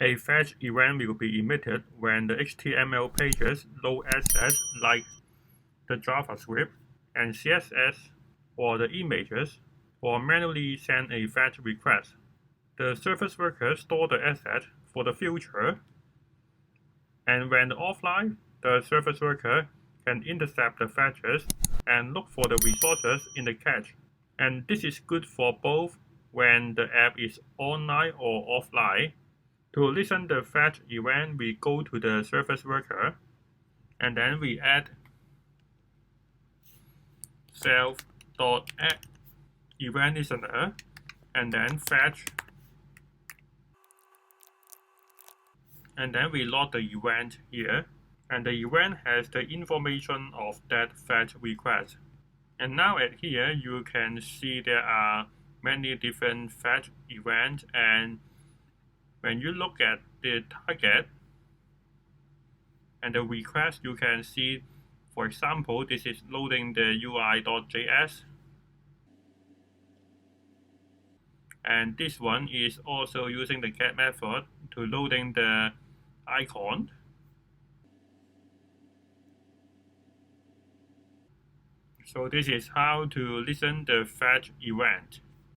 A fetch event will be emitted when the HTML pages load assets like the JavaScript and CSS or the images, or manually send a fetch request. The service worker stores the asset for the future, and when offline, the service worker can intercept the fetches and look for the resources in the cache. And this is good for both when the app is online or offline. To listen to the fetch event, we go to the service worker, and then we add self.add event listener, and then fetch, and then we log the event here, and the event has the information of that fetch request. And now at here you can see there are many different fetch events, and when you look at the target and the request, you can see, for example, this is loading the UI.js, and this one is also using the get method to loading the icon. So this is how to listen the fetch event.